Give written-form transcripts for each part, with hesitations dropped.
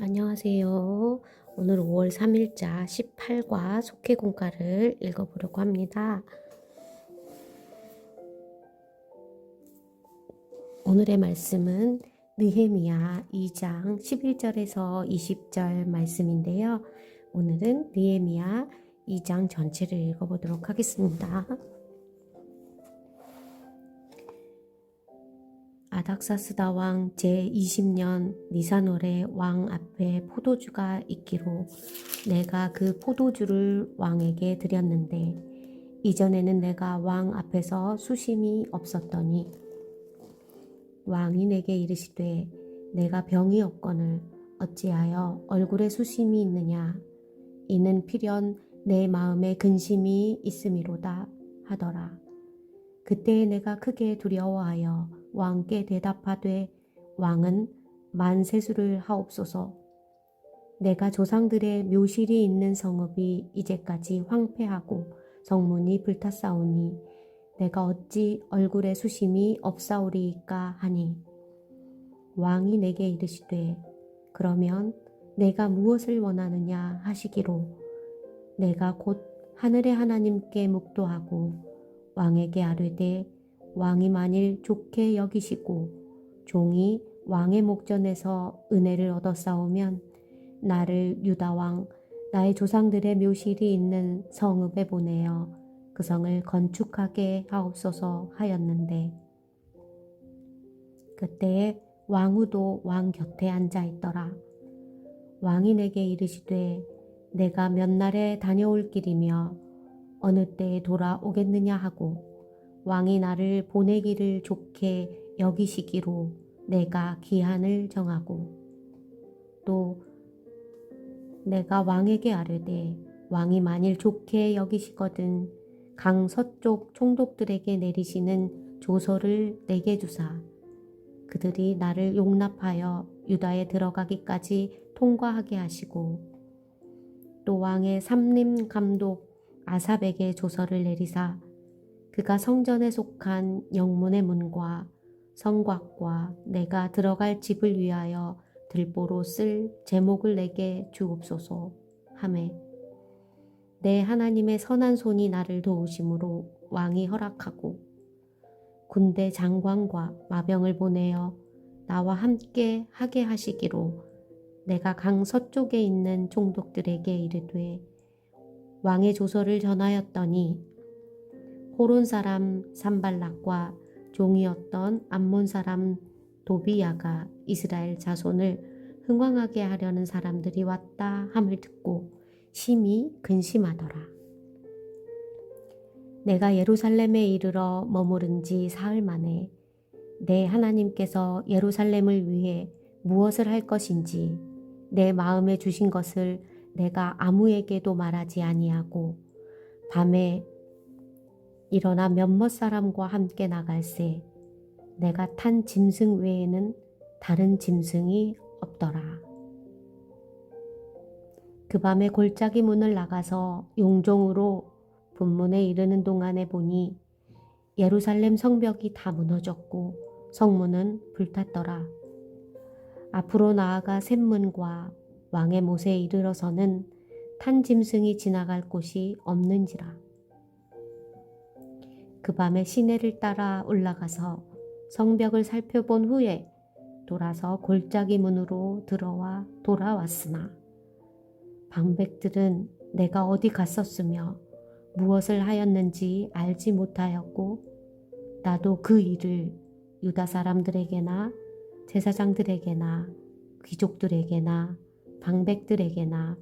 안녕하세요. 오늘 5월 3일자 18과 속해공과를 읽어보려고 합니다. 오늘의 말씀은 느헤미야 2장 11절에서 20절 말씀인데요. 오늘은 느헤미야 2장 전체를 읽어보도록 하겠습니다. 아닥사스다 왕 제20년 니산월에 왕 앞에 포도주가 있기로 내가 그 포도주를 왕에게 드렸는데 이전에는 내가 왕 앞에서 수심이 없었더니 왕이 내게 이르시되 내가 병이 없거늘 어찌하여 얼굴에 수심이 있느냐 이는 필연 내 마음에 근심이 있음이로다 하더라. 그때에 내가 크게 두려워하여 왕께 대답하되 왕은 만세수를 하옵소서. 내가 조상들의 묘실이 있는 성읍이 이제까지 황폐하고 성문이 불탔사오니 내가 어찌 얼굴에 수심이 없사오리이까 하니 왕이 내게 이르시되 그러면 내가 무엇을 원하느냐 하시기로 내가 곧 하늘의 하나님께 묵도하고 왕에게 아뢰되 왕이 만일 좋게 여기시고 종이 왕의 목전에서 은혜를 얻었사오면 나를 유다왕 나의 조상들의 묘실이 있는 성읍에 보내어 그 성을 건축하게 하옵소서 하였는데 그때에 왕후도 왕 곁에 앉아 있더라. 왕이 내게 이르시되 내가 몇 날에 다녀올 길이며 어느 때에 돌아오겠느냐 하고 왕이 나를 보내기를 좋게 여기시기로 내가 기한을 정하고 또 내가 왕에게 아뢰되 왕이 만일 좋게 여기시거든 강 서쪽 총독들에게 내리시는 조서를 내게 주사 그들이 나를 용납하여 유다에 들어가기까지 통과하게 하시고 또 왕의 삼림 감독 아삽에게 조서를 내리사 그가 성전에 속한 영문의 문과 성곽과 내가 들어갈 집을 위하여 들보로 쓸 제목을 내게 주옵소서 하매 내 하나님의 선한 손이 나를 도우심으로 왕이 허락하고 군대 장관과 마병을 보내어 나와 함께 하게 하시기로 내가 강 서쪽에 있는 총독들에게 이르되 왕의 조서를 전하였더니 호론 사람 산발락과 종이었던 암몬 사람 도비야가 이스라엘 자손을 흥왕하게 하려는 사람들이 왔다 함을 듣고 심히 근심하더라. 내가 예루살렘에 이르러 머무른 지 사흘 만에 내 하나님께서 예루살렘을 위해 무엇을 할 것인지 내 마음에 주신 것을 내가 아무에게도 말하지 아니하고 밤에 일어나 몇몇 사람과 함께 나갈새 내가 탄 짐승 외에는 다른 짐승이 없더라. 그 밤에 골짜기 문을 나가서 용종으로 분문에 이르는 동안에 보니 예루살렘 성벽이 다 무너졌고 성문은 불탔더라. 앞으로 나아가 샘문과 왕의 못에 이르러서는 탄 짐승이 지나갈 곳이 없는지라. 그 밤에 시내를 따라 올라가서 성벽을 살펴본 후에 돌아서 골짜기 문으로 들어와 돌아왔으나 방백들은 내가 어디 갔었으며 무엇을 하였는지 알지 못하였고 나도 그 일을 유다 사람들에게나 제사장들에게나 귀족들에게나 방백들에게나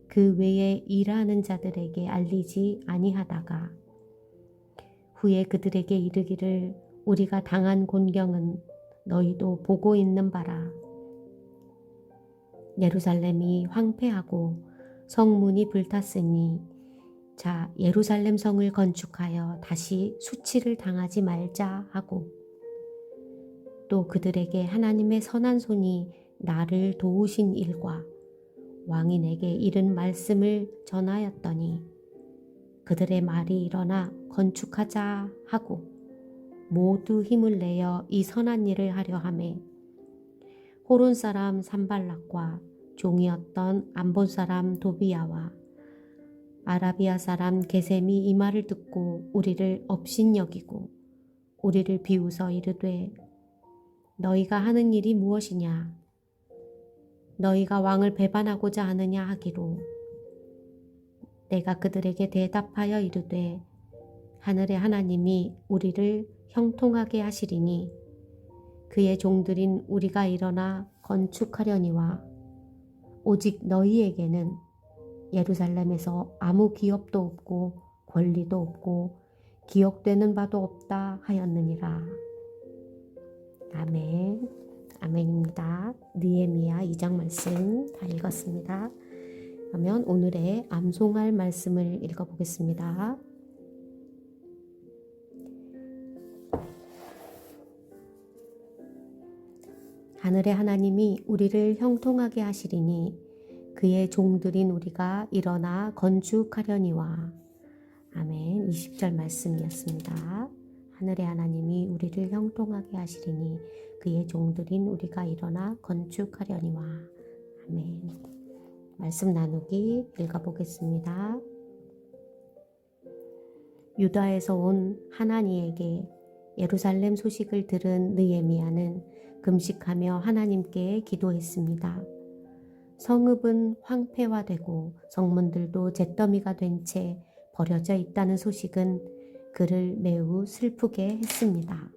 그 외에 일하는 자들에게 알리지 아니하다가 후에 그들에게 이르기를 우리가 당한 곤경은 너희도 보고 있는 바라. 예루살렘이 황폐하고 성문이 불탔으니 자 예루살렘 성을 건축하여 다시 수치를 당하지 말자 하고 또 그들에게 하나님의 선한 손이 나를 도우신 일과 왕이 내게 이른 말씀을 전하였더니 그들의 말이 일어나 건축하자 하고 모두 힘을 내어 이 선한 일을 하려 하매 호론 사람 산발락과 종이었던 암본 사람 도비야와 아라비아 사람 게셈이 이 말을 듣고 우리를 업신여기고 우리를 비웃어 이르되 너희가 하는 일이 무엇이냐? 너희가 왕을 배반하고자 하느냐 하기로 내가 그들에게 대답하여 이르되 하늘의 하나님이 우리를 형통하게 하시리니 그의 종들인 우리가 일어나 건축하려니와 오직 너희에게는 예루살렘에서 아무 기업도 없고 권리도 없고 기억되는 바도 없다 하였느니라. 아멘. 아멘입니다. 느헤미야 2장 말씀 다 읽었습니다. 그러면 오늘의 암송할 말씀을 읽어보겠습니다. 하늘의 하나님이 우리를 형통하게 하시리니 그의 종들인 우리가 일어나 건축하려니와. 아멘. 20절 말씀이었습니다. 하늘의 하나님이 우리를 형통하게 하시리니 그의 종들인 우리가 일어나 건축하려니와. 아멘. 말씀 나누기 읽어보겠습니다. 유다에서 온 하나니에게 예루살렘 소식을 들은 느헤미야는 금식하며 하나님께 기도했습니다. 성읍은 황폐화되고 성문들도 잿더미가 된 채 버려져 있다는 소식은 그를 매우 슬프게 했습니다.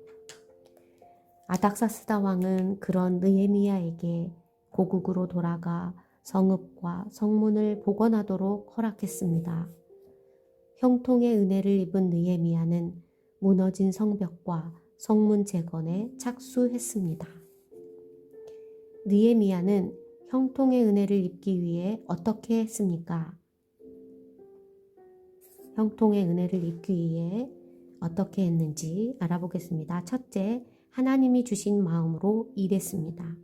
아닥사스다 왕은 그런 느헤미야에게 고국으로 돌아가 성읍과 성문을 복원하도록 허락했습니다. 형통의 은혜를 입은 느헤미야는 무너진 성벽과 성문 재건에 착수했습니다. 느헤미야는 형통의 은혜를 입기 위해 어떻게 했습니까? 형통의 은혜를 입기 위해 어떻게 했는지 알아보겠습니다. 첫째, 하나님이 주신 마음으로 일했습니다.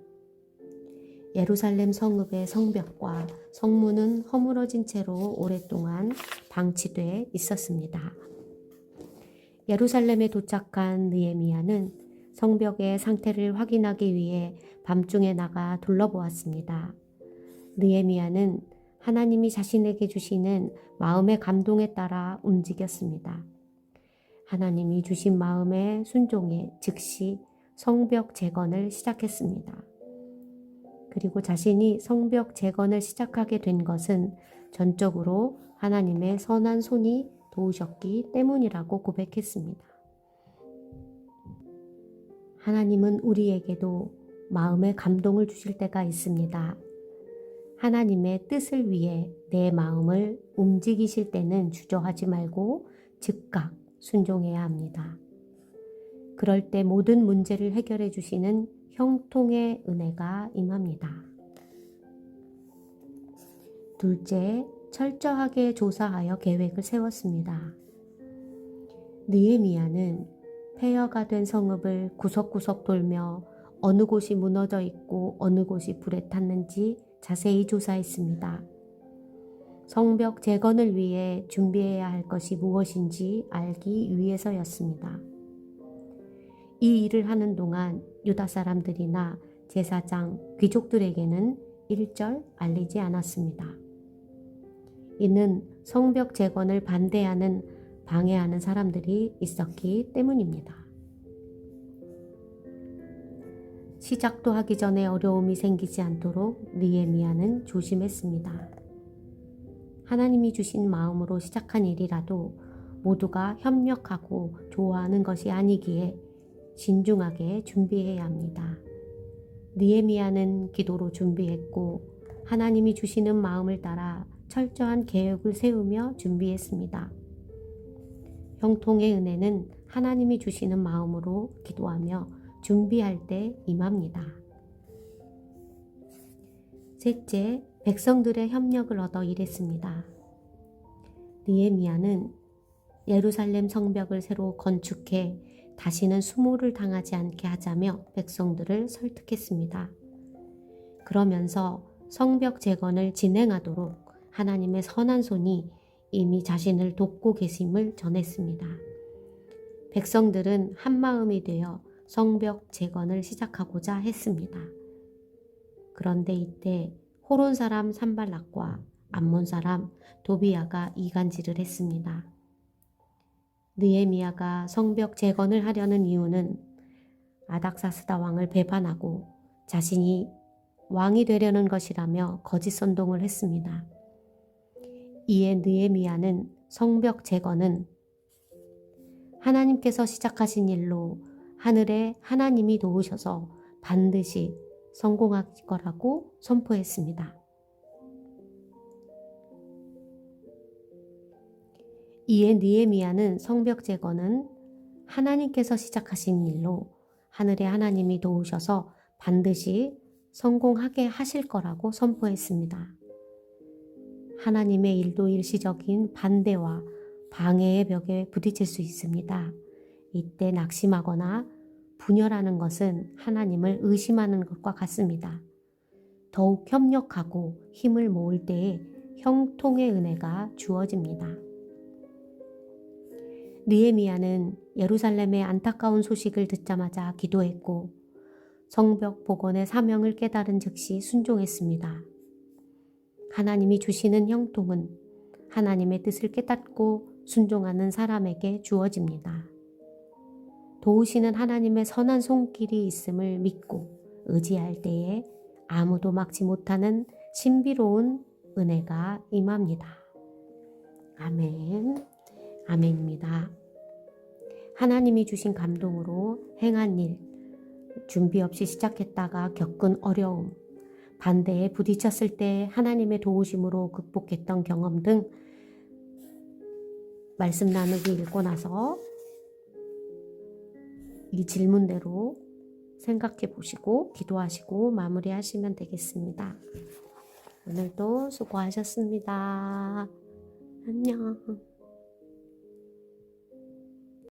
예루살렘 성읍의 성벽과 성문은 허물어진 채로 오랫동안 방치돼 있었습니다. 예루살렘에 도착한 느헤미야는 성벽의 상태를 확인하기 위해 밤중에 나가 둘러보았습니다. 느헤미야는 하나님이 자신에게 주시는 마음의 감동에 따라 움직였습니다. 하나님이 주신 마음에 순종해 즉시 성벽 재건을 시작했습니다. 그리고 자신이 성벽 재건을 시작하게 된 것은 전적으로 하나님의 선한 손이 도우셨기 때문이라고 고백했습니다. 하나님은 우리에게도 마음의 감동을 주실 때가 있습니다. 하나님의 뜻을 위해 내 마음을 움직이실 때는 주저하지 말고 즉각 순종해야 합니다. 그럴 때 모든 문제를 해결해 주시는 형통의 은혜가 임합니다. 둘째, 철저하게 조사하여 계획을 세웠습니다. 느헤미야는 폐허가 된 성읍을 구석구석 돌며 어느 곳이 무너져 있고 어느 곳이 불에 탔는지 자세히 조사했습니다. 성벽 재건을 위해 준비해야 할 것이 무엇인지 알기 위해서였습니다. 이 일을 하는 동안 유다 사람들이나 제사장, 귀족들에게는 일절 알리지 않았습니다. 이는 성벽 재건을 방해하는 사람들이 있었기 때문입니다. 시작도 하기 전에 어려움이 생기지 않도록 느헤미야는 조심했습니다. 하나님이 주신 마음으로 시작한 일이라도 모두가 협력하고 좋아하는 것이 아니기에 신중하게 준비해야 합니다. 느헤미야는 기도로 준비했고 하나님이 주시는 마음을 따라 철저한 계획을 세우며 준비했습니다. 형통의 은혜는 하나님이 주시는 마음으로 기도하며 준비할 때 임합니다. 셋째, 백성들의 협력을 얻어 일했습니다. 느헤미야는 예루살렘 성벽을 새로 건축해 다시는 수모를 당하지 않게 하자며 백성들을 설득했습니다. 그러면서 성벽 재건을 진행하도록 하나님의 선한 손이 이미 자신을 돕고 계심을 전했습니다. 백성들은 한마음이 되어 성벽 재건을 시작하고자 했습니다. 그런데 이때 호론 사람 산발락과 암몬 사람 도비야가 이간질을 했습니다. 느헤미야가 성벽 재건을 하려는 이유는 아닥사스다 왕을 배반하고 자신이 왕이 되려는 것이라며 거짓 선동을 했습니다. 이에 느헤미야는 성벽 재건은 하나님께서 시작하신 일로 하늘에 하나님이 도우셔서 반드시 성공할 거라고 선포했습니다. 이에 느헤미야는 성벽 재건은 하나님께서 시작하신 일로 하늘에 하나님이 도우셔서 반드시 성공하게 하실 거라고 선포했습니다. 하나님의 일도 일시적인 반대와 방해의 벽에 부딪힐 수 있습니다. 이때 낙심하거나 분열하는 것은 하나님을 의심하는 것과 같습니다. 더욱 협력하고 힘을 모을 때에 형통의 은혜가 주어집니다. 느헤미야는 예루살렘의 안타까운 소식을 듣자마자 기도했고 성벽 복원의 사명을 깨달은 즉시 순종했습니다. 하나님이 주시는 형통은 하나님의 뜻을 깨닫고 순종하는 사람에게 주어집니다. 도우시는 하나님의 선한 손길이 있음을 믿고 의지할 때에 아무도 막지 못하는 신비로운 은혜가 임합니다. 아멘. 아멘입니다. 하나님이 주신 감동으로 행한 일, 준비 없이 시작했다가 겪은 어려움, 반대에 부딪혔을 때 하나님의 도우심으로 극복했던 경험 등 말씀 나누기 읽고 나서 이 질문대로 생각해 보시고 기도하시고 마무리하시면 되겠습니다. 오늘도 수고하셨습니다. 안녕.